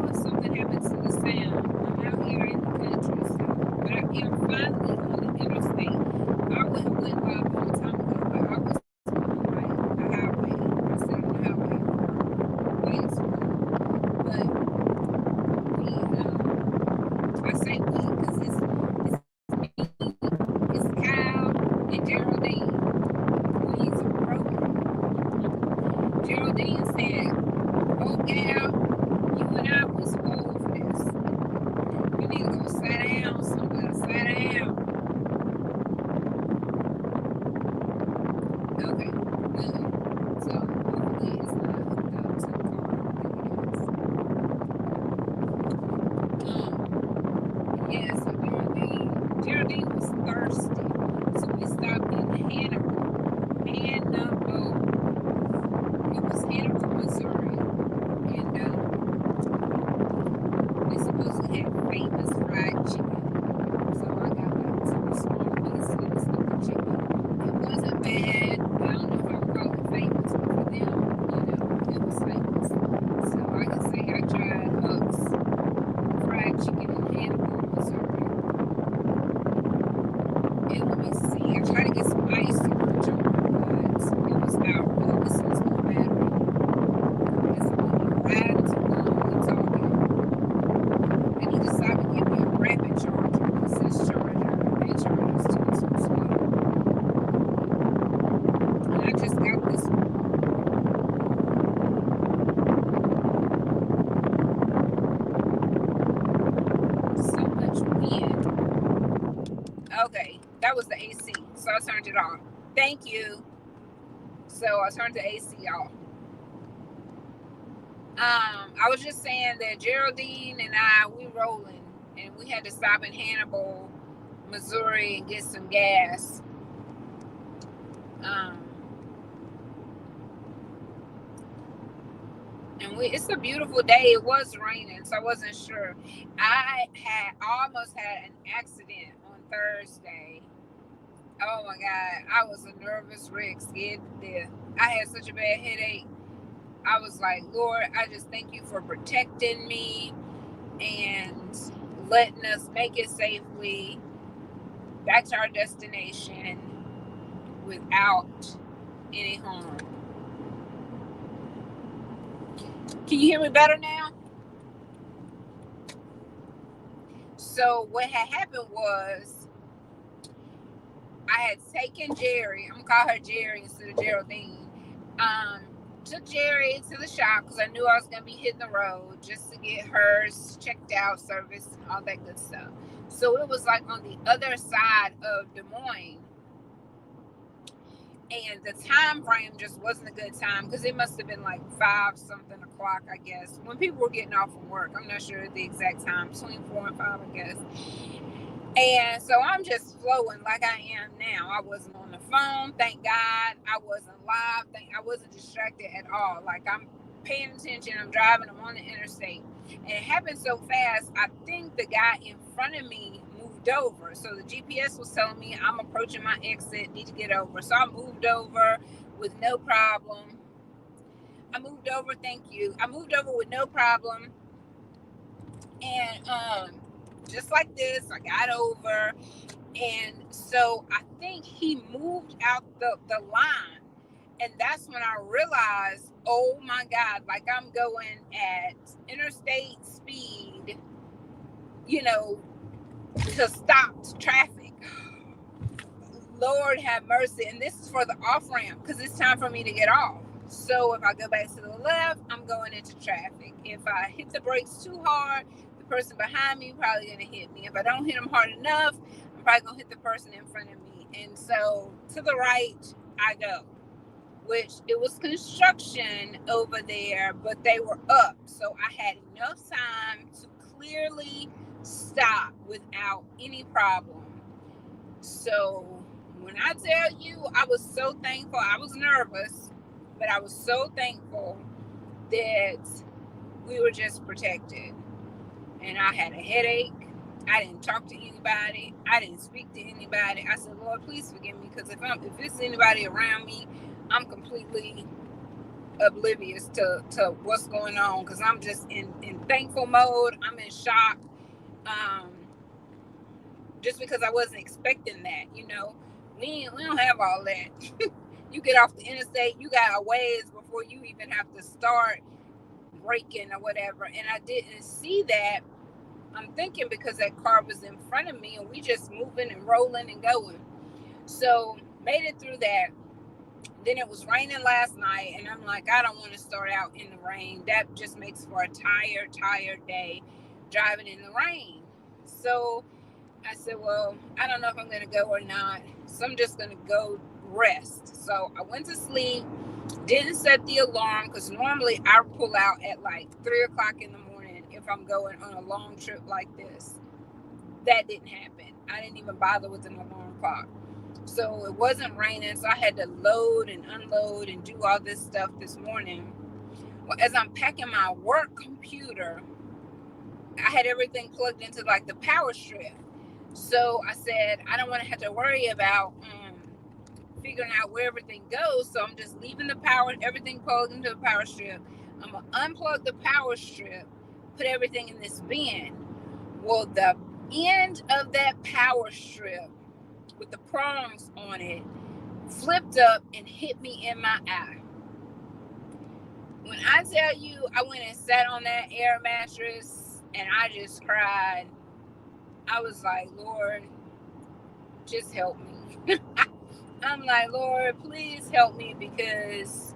know if something happens to the sound. I'm out here in the country, so but I'm finally on the interstate. I would have went live a long time ago, but I was on like the highway. I stayed on the highway for way too long. But I say we because it's me, it's Kyle, and Geraldine. We's rolling. Geraldine said, "Oh, gal, you and I was old for this. You need to go sit down somewhere. Sit down." Okay, good. So hopefully it's not hooked up to the car. Yeah, so Geraldine was thirsty. So we stopped in Hannibal. Hannibal. It was Hannibal, Missouri. And they supposedly had famous fried chicken. So I got like two small pieces of the chicken. It wasn't bad. I don't know if I would call it famous, but for them, it was famous. So I can say I tried Huck's fried chicken in Hannibal, Missouri. And let me see, I tried to get some ice to put on, but it was out. But this one's no battery. It's riding too long and talking. And he decided to give me a rapid charger because this charger, that charger's too slow. And I just got this one. So much wind. Okay, that was the AC. So I turned it off. Thank you. So I turned the AC off. I was just saying that Geraldine and we rolling, and we had to stop in Hannibal, Missouri, and get some gas. Um, and it's a beautiful day. It was raining, so I wasn't sure. I had almost had an accident on Thursday. Oh my God, I was a nervous wreck, scared to death. I had such a bad headache. I was like, Lord, I just thank you for protecting me and letting us make it safely back to our destination without any harm. Can you hear me better now? So what had happened was I had taken Jerry, I'm gonna call her Jerry instead of Geraldine, took Jerry to the shop because I knew I was gonna be hitting the road just to get hers checked out, service, and all that good stuff. So it was like on the other side of Des Moines, and the time frame just wasn't a good time because it must have been like 5 something o'clock, I guess, when people were getting off from work. I'm not sure the exact time, between 4 and 5, I guess. And so I'm just flowing like I am now. I wasn't on the phone, thank God. I wasn't live, I wasn't distracted at all. Like, I'm paying attention, I'm driving, I'm on the interstate. And it happened so fast, I think the guy in front of me moved over. So the GPS was telling me I'm approaching my exit, need to get over. So I moved over with no problem. Thank you. I moved over with no problem. And just like this, I got over. And so I think he moved out the line. And that's when I realized, oh my God, like I'm going at interstate speed, to stop traffic. Lord have mercy. And this is for the off ramp because it's time for me to get off. So if I go back to the left, I'm going into traffic. If I hit the brakes too hard, the person behind me probably going to hit me. If I don't hit them hard enough, I'm probably going to hit the person in front of me. And so to the right, I go, which it was construction over there, but they were up. So I had enough time to clearly stop without any problem. So when I tell you, I was so thankful. I was nervous, but I was so thankful that we were just protected. And I had a headache. I didn't talk to anybody. I didn't speak to anybody. I said, Lord, please forgive me, because if it's anybody around me, I'm completely oblivious to what's going on, because I'm just in thankful mode. I'm in shock. Um, just because I wasn't expecting that, we don't have all that. You get off the interstate, you got a ways before you even have to start braking or whatever. And I didn't see that. I'm thinking because that car was in front of me and we just moving and rolling and going. So made it through that. Then it was raining last night, and I'm like, I don't want to start out in the rain. That just makes for a tired day driving in the rain. So I said, well, I don't know if I'm going to go or not. So I'm just going to go rest. So I went to sleep, didn't set the alarm, because normally I pull out at like 3 o'clock in the morning if I'm going on a long trip like this. That didn't happen. I didn't even bother with an alarm clock. So it wasn't raining, so I had to load and unload and do all this stuff this morning. Well, as I'm packing my work computer, I had everything plugged into like the power strip. So I said, I don't want to have to worry about figuring out where everything goes. So I'm just leaving everything plugged into the power strip. I'm going to unplug the power strip, put everything in this bin. Well, the end of that power strip with the prongs on it flipped up and hit me in my eye. When I tell you, I went and sat on that air mattress and I just cried. I was like, Lord, just help me. I'm like, Lord, please help me, because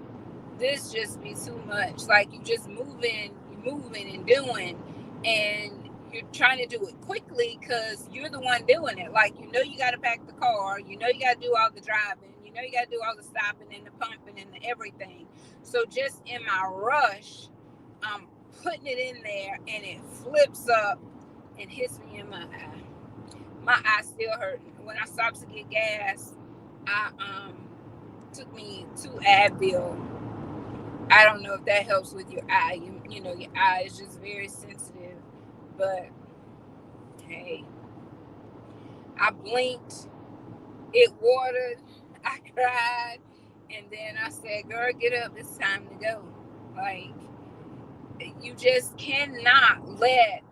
this just be too much. Like, you just moving and doing, and you're trying to do it quickly because you're the one doing it. Like, you got to pack the car, you got to do all the driving, you got to do all the stopping and the pumping and the everything. So just in my rush, I'm putting it in there and it flips up and hits me in my eye. My eye still hurting. When I stopped to get gas, I took me 2 Advil. I don't know if that helps with your eye. Your eye is just very sensitive. But hey, I blinked. It watered. I cried. And then I said, girl, get up. It's time to go. Like, you just cannot let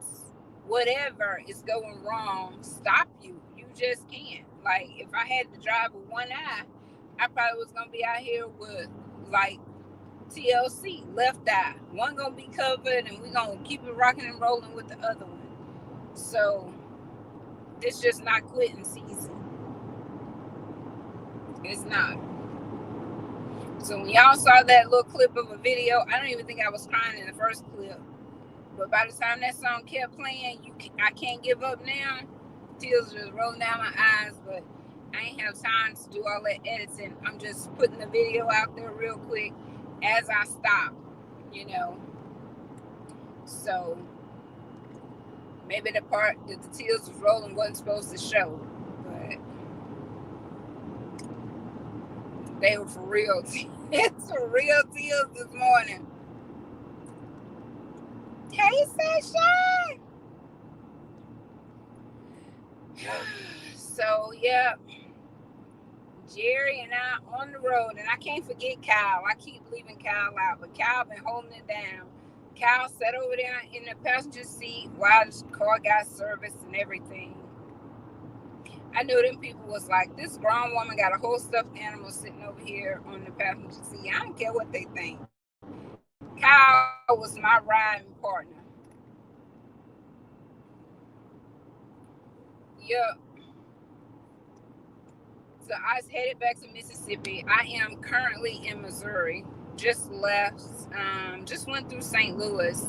whatever is going wrong stop you. You just can't. Like, if I had to drive with one eye, I probably was going to be out here with, like, TLC, left eye. One going to be covered, and we're going to keep it rocking and rolling with the other one. So, it's just not quitting season. It's not. So, when y'all saw that little clip of a video, I don't even think I was crying in the first clip. But by the time that song kept playing, I Can't Give Up Now, tears just rolling down my eyes. But I ain't have time to do all that editing. I'm just putting the video out there real quick as I stop, So maybe the part that the tears was rolling wasn't supposed to show, but they were for real. It's for real tears this morning. Hey, Sunshine. So, yeah, Jerry and I on the road, and I can't forget Kyle. I keep leaving Kyle out, but Kyle been holding it down. Kyle sat over there in the passenger seat while the car got serviced and everything. I knew them people was like, this grown woman got a whole stuffed animal sitting over here on the passenger seat. I don't care what they think. Kyle was my riding partner. Yep. So I was headed back to Mississippi. I am currently in Missouri. Just left, just went through St. Louis.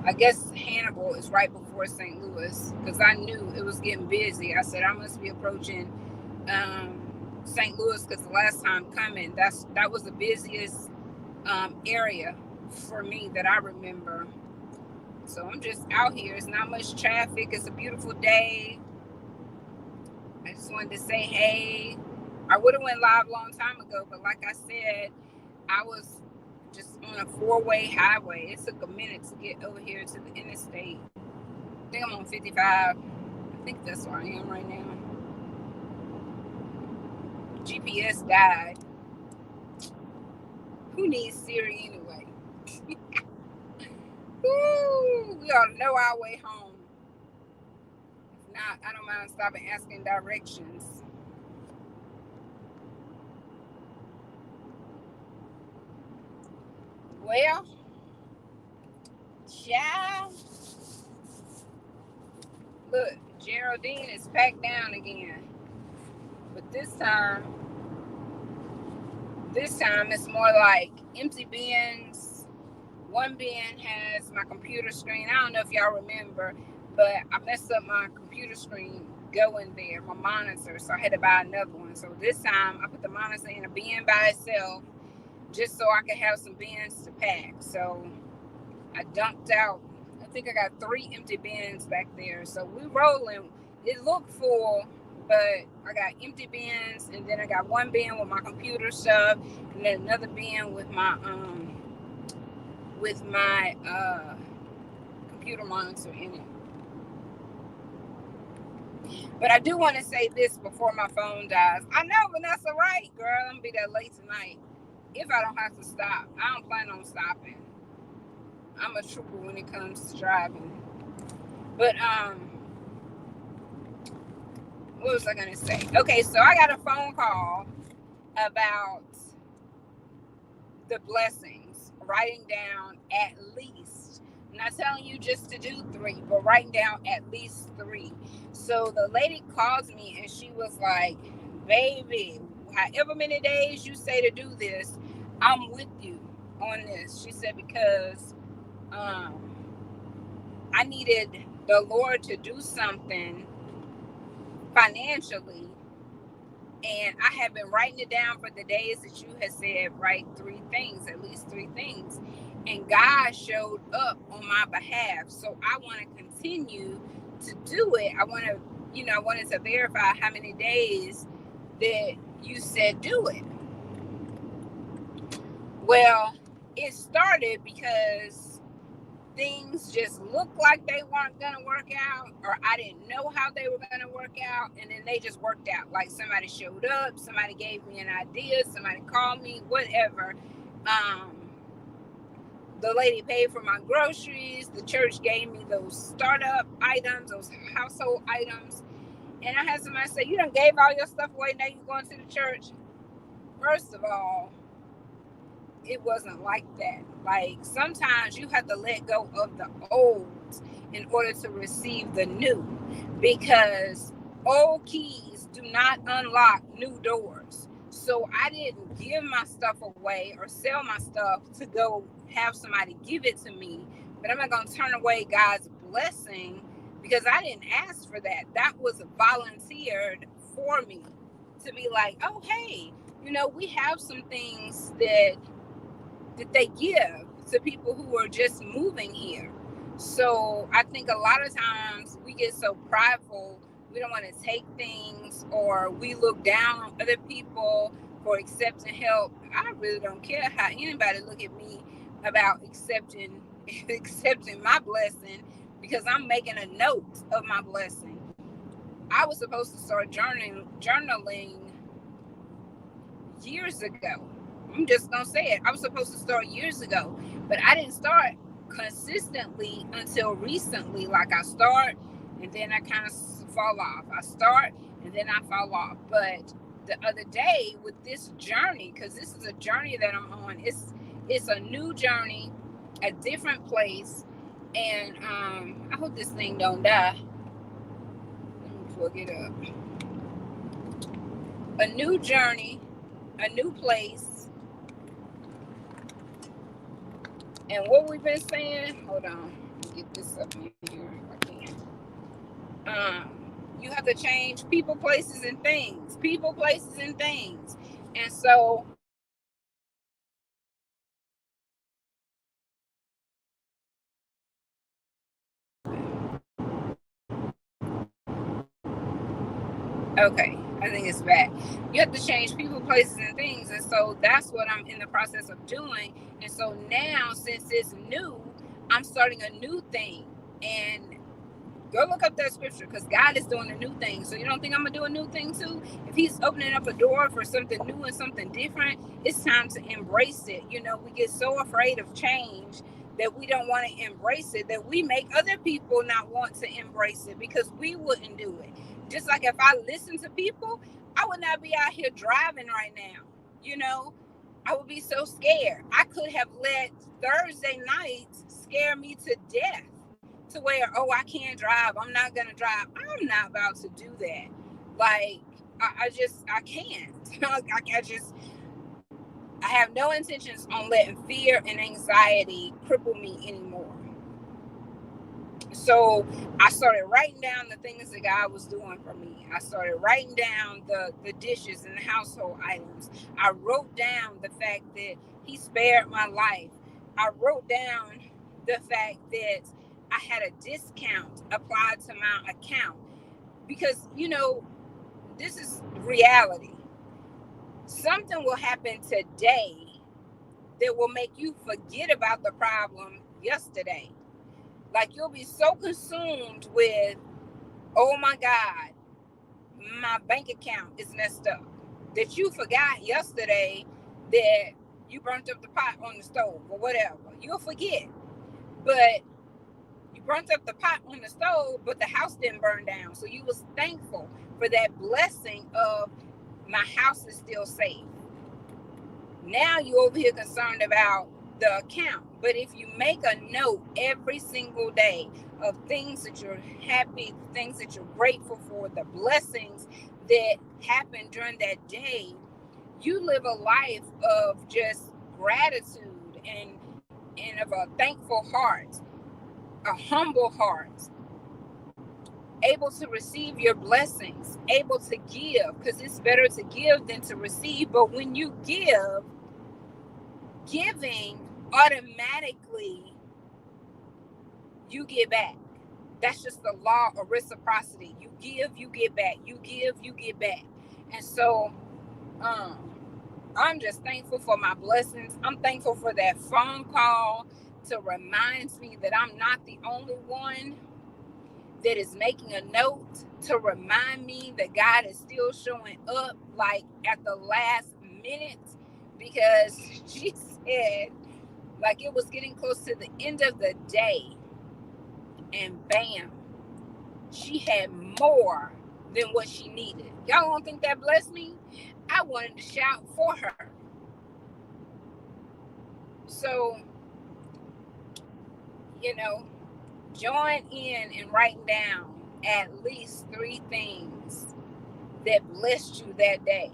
I guess Hannibal is right before St. Louis, because I knew it was getting busy. I said I must be approaching St. Louis, because the last time coming, that was the busiest area for me that I remember. So I'm just out here. It's not much traffic. It's a beautiful day. I just wanted to say hey. I would have went live a long time ago, but like I said, I was just on a 4-way highway. It took a minute to get over here to the interstate. I think I'm on 55. I think that's where I am right now. GPS died. Who needs Siri anyway? Woo, we ought to know our way home. If not, I don't mind stopping asking directions. Well, child, look, Geraldine is packed down again. But this time it's more like empty bins. One bin has my computer screen. I don't know if y'all remember, but I messed up my computer screen going there, my monitor, so I had to buy another one. So this time I put the monitor in a bin by itself just so I could have some bins to pack. So I dumped out, I think I got 3 empty bins back there. So we rolling. It looked full, but I got empty bins, and then I got one bin with my computer stuff, and then another bin with my computer monitor in it. But I do want to say this before my phone dies. I know, Vanessa, right? Girl, I'm gonna be that late tonight. If I don't have to stop, I don't plan on stopping. I'm a trooper when it comes to driving. But what was I gonna say? Okay, so I got a phone call about the blessings, writing down at least. I'm not telling you just to do 3, but writing down at least 3. So the lady calls me and she was like, baby, however many days you say to do this, I'm with you on this. She said, because I needed the Lord to do something financially, and I have been writing it down for the days that you had said, write 3 things, at least 3 things. And God showed up on my behalf. So I want to continue to do it. I wanted to verify how many days that you said do it. Well, it started because things just looked like they weren't going to work out, or I didn't know how they were going to work out, and then they just worked out. Like somebody showed up, somebody gave me an idea, somebody called me, whatever. The lady paid for my groceries, the church gave me those startup items, those household items, and I had somebody say, you done gave all your stuff away, now you're going to the church. First of all, it wasn't like that. Like sometimes you have to let go of the old in order to receive the new, because old keys do not unlock new doors. So I didn't give my stuff away or sell my stuff to go have somebody give it to me, but I'm not going to turn away God's blessing because I didn't ask for that. That was volunteered for me to be like, oh, hey, we have some things that they give to people who are just moving here. So I think a lot of times we get so prideful, we don't want to take things, or we look down on other people for accepting help. I really don't care how anybody look at me about accepting my blessing, because I'm making a note of my blessing. I was supposed to start journaling years ago. I'm just going to say it. I was supposed to start years ago, but I didn't start consistently until recently. Like I start and then I kind of fall off. I start and then I fall off. But the other day with this journey, because this is a journey that I'm on, it's a new journey, a different place. And I hope this thing don't die. Let me plug it up. A new journey, a new place. And what we've been saying, hold on, get this up in here if I can. You have to change people, places, and things. People, places, and things. And so okay, I think it's back. You have to change people, places, and things. And so that's what I'm in the process of doing. And so now, since it's new, I'm starting a new thing. And Go look up that scripture, because God is doing a new thing. So you don't think I'm going to do a new thing too? If he's opening up a door for something new and something different, it's time to embrace it. You know, we get so afraid of change that we don't want to embrace it, that we make other people not want to embrace it because we wouldn't do it. Just like if I listen to people, I would not be out here driving right now. You know, I would be so scared. I could have let Thursday nights scare me to death, to where, oh, I can't drive, I'm not gonna drive. I'm not about to do that. Like, I can't. I have no intentions on letting fear and anxiety cripple me anymore. So I started writing down the things that God was doing for me. I started writing down the dishes and the household items. I wrote down the fact that he spared my life. I wrote down the fact that I had a discount applied to my account. Because, you know, this is reality. Something will happen today that will make you forget about the problem yesterday. Like, you'll be so consumed with, oh my God, my bank account is messed up, that you forgot yesterday that you burnt up the pot on the stove or whatever. You'll forget. But you burnt up the pot on the stove, but the house didn't burn down. So you was thankful for that blessing of, my house is still safe. Now you over here concerned about the account. But if you make a note every single day of things that you're happy, things that you're grateful for, the blessings that happen during that day, you live a life of just gratitude and of a thankful heart, a humble heart, able to receive your blessings, able to give, because it's better to give than to receive. But when you give, giving automatically, you get back. That's just the law of reciprocity. You give, you get back. You give, you get back. And so I'm just thankful for my blessings. I'm thankful for that phone call to remind me that I'm not the only one that is making a note, to remind me that God is still showing up, like at the last minute, because she said, like, it was getting close to the end of the day, and bam, she had more than what she needed. Y'all don't think that blessed me? I wanted to shout for her. So, you know, join in and write down at least 3 things that blessed you that day.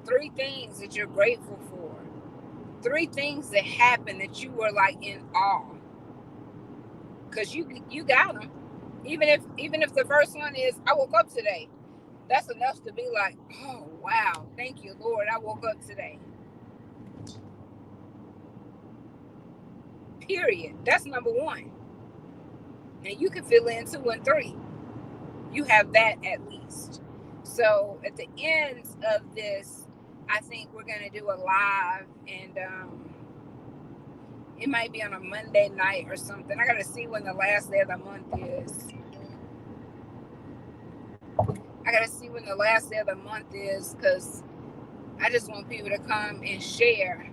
3 things that you're grateful for. 3 things that happened that you were like in awe. Because you got them. Even if the first one is, I woke up today. That's enough to be like, oh, wow, thank you, Lord, I woke up today. Period. That's number 1. And you can fill in 2 and 3. You have that at least. So at the end of this, I think we're going to do a live, and it might be on a Monday night or something. I got to see when the last day of the month is. Because I just want people to come and share.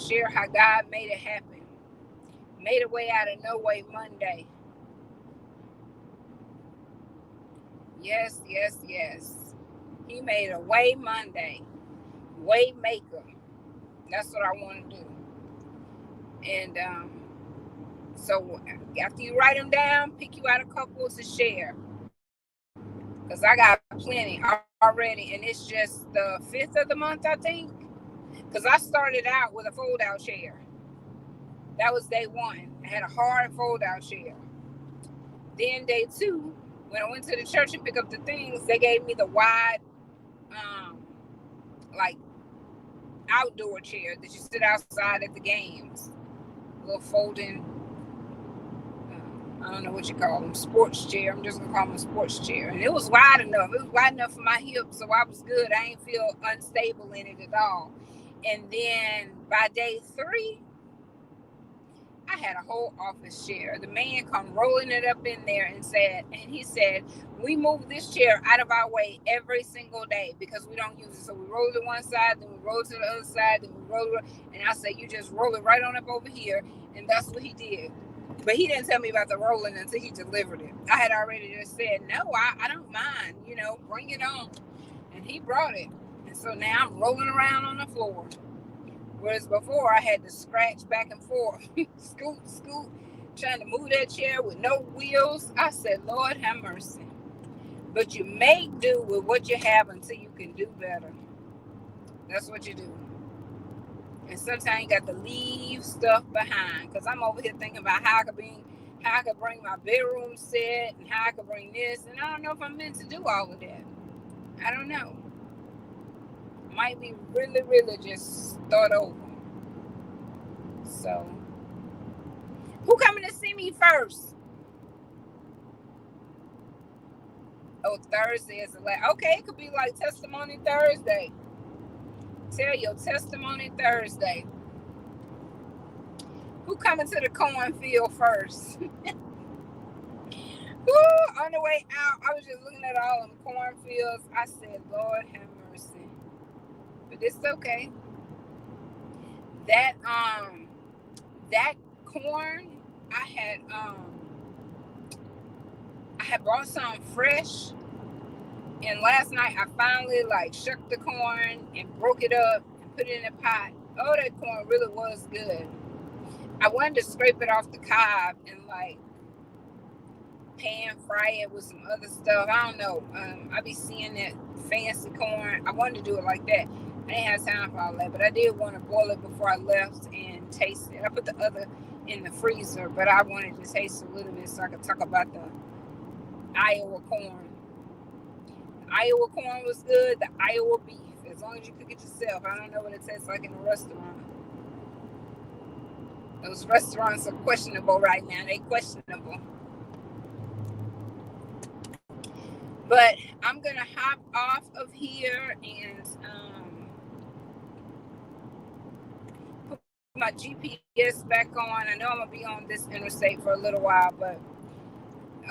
Share how God made it happen. Made a way out of no way Monday. Yes, yes, yes. He made a way Monday. Way maker. That's what I want to do. And so after you write them down, pick you out a couple to share. Because I got plenty already. And it's just the 5th of the month, I think. Because I started out with a fold-out chair. That was day 1. I had a hard fold-out chair. Then day 2, when I went to the church and picked up the things, they gave me the wide, like, outdoor chair that you sit outside at the games. Little folding, I don't know what you call them, sports chair. I'm just going to call them a sports chair. And it was wide enough. It was wide enough for my hips, so I was good. I ain't feel unstable in it at all. And then by day 3, had a whole office chair. The man come rolling it up in there and he said, we move this chair out of our way every single day because we don't use it. So we roll it to one side, then we roll it to the other side, then we roll it. And I said, you just roll it right on up over here. And that's what he did. But he didn't tell me about the rolling until he delivered it. I had already just said, no, I don't mind, bring it on. And he brought it. And so now I'm rolling around on the floor. Whereas before I had to scratch back and forth, scoot, trying to move that chair with no wheels. I said, Lord have mercy. But you make do with what you have until you can do better. That's what you do. And sometimes you got to leave stuff behind. Because I'm over here thinking about how I could bring my bedroom set and how I could bring this. And I don't know if I'm meant to do all of that. I don't know. Might be really, really just start over. So, who coming to see me first? Oh, Thursday is the last. Okay, it could be like Testimony Thursday. Tell your testimony Thursday. Who coming to the cornfield first? Woo, on the way out, I was just looking at all them cornfields. I said, Lord have mercy. But it's okay. That corn, I had bought some fresh, and last night I finally shook the corn and broke it up and put it in a pot. Oh, that corn really was good. I wanted to scrape it off the cob and pan fry it with some other stuff. I don't know. I be seeing that fancy corn. I wanted to do it like that. I didn't have time for all that, but I did want to boil it before I left and taste it. I put the other in the freezer, but I wanted to taste a little bit so I could talk about the Iowa corn. The Iowa corn was good. The Iowa beef, as long as you cook it yourself. I don't know what it tastes like in a restaurant. Those restaurants are questionable right now. They questionable. But I'm going to hop off of here and put my GPS back on. I know I'm going to be on this interstate for a little while, but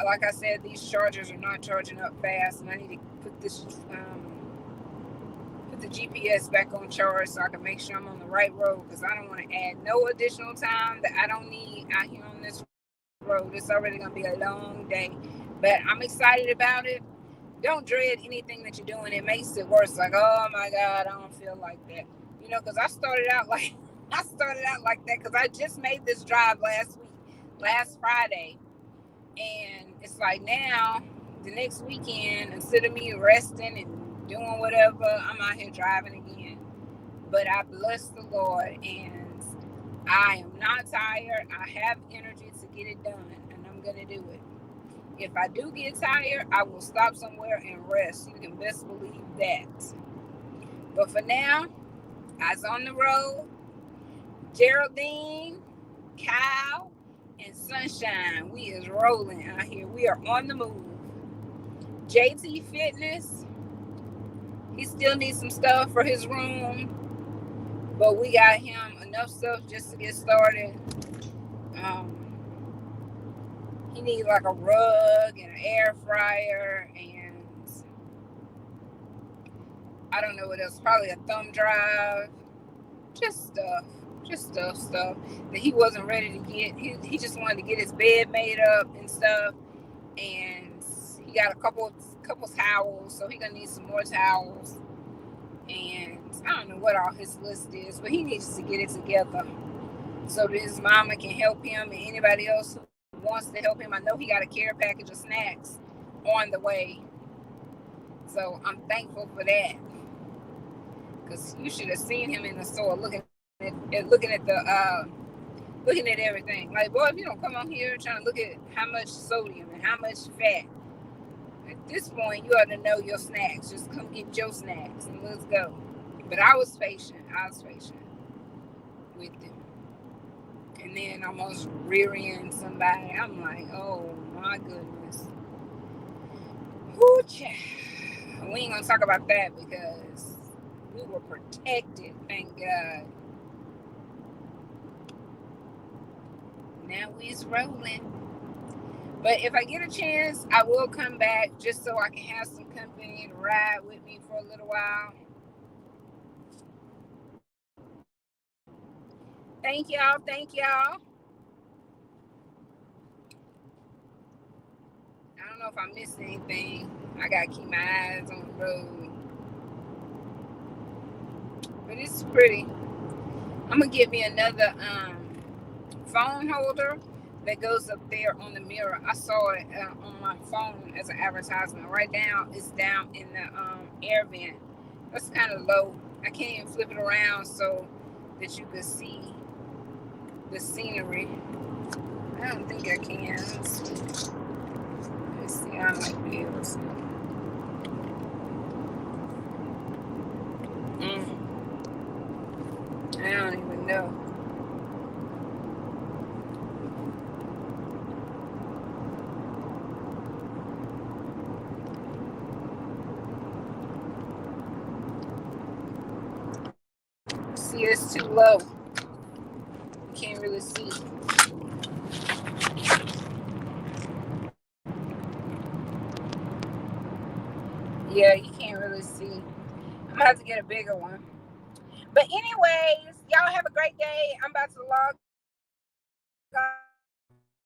like I said, these chargers are not charging up fast, and I need to put the GPS back on charge so I can make sure I'm on the right road, because I don't want to add no additional time that I don't need out here on this road. It's already going to be a long day, but I'm excited about it. Don't dread anything that you're doing. It makes it worse. Like, oh my God, I don't feel like that. Because I started out like that because I just made this drive last Friday. And it's like now, the next weekend, instead of me resting and doing whatever, I'm out here driving again. But I bless the Lord, and I am not tired. I have energy to get it done, and I'm going to do it. If I do get tired, I will stop somewhere and rest. You can best believe that. But for now, eyes on the road. Geraldine, Kyle, and Sunshine, we is rolling out here. We are on the move. JT Fitness, he still needs some stuff for his room, but we got him enough stuff just to get started. He needs like a rug and an air fryer, and I don't know what else, probably a thumb drive, just stuff that he wasn't ready to get. He just wanted to get his bed made up and stuff, and he got a couple towels, so he gonna need some more towels, and I don't know what all his list is, but he needs to get it together so that his mama can help him, and anybody else who wants to help him. I know he got a care package of snacks on the way, so I'm thankful for that, because you should have seen him in the store looking at everything. Like, boy, if you don't come on here trying to look at how much sodium and how much fat, at this point you ought to know your snacks. Just come get your snacks and let's go. But I was patient with them. And then almost rear-end somebody. I'm like, oh my goodness. Whoo, child. We ain't gonna talk about that because we were protected, thank God. Now we's rolling. But if I get a chance, I will come back just so I can have some company to ride with me for a little while. Thank y'all. Thank y'all. I don't know if I missed anything. I gotta keep my eyes on the road. But it's pretty. I'm gonna get me another phone holder that goes up there on the mirror. I saw it on my phone as an advertisement. Right now, it's down in the air vent. That's kind of low. I can't even flip it around so that you can see the scenery. I don't think I can. Let's see. I might be able to see. I don't even know. See, it's too low. You can't really see. Yeah, you can't really see. I'm gonna have to get a bigger one. But anyways, y'all have a great day. I'm about to log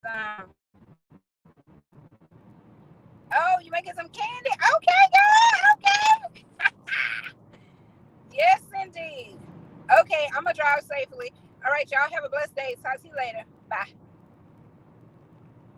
on. Oh, you making some candy? Okay, girl. Okay. Yes, indeed. Okay, I'm gonna drive safely. All right, y'all have a blessed day. Talk to you later. Bye.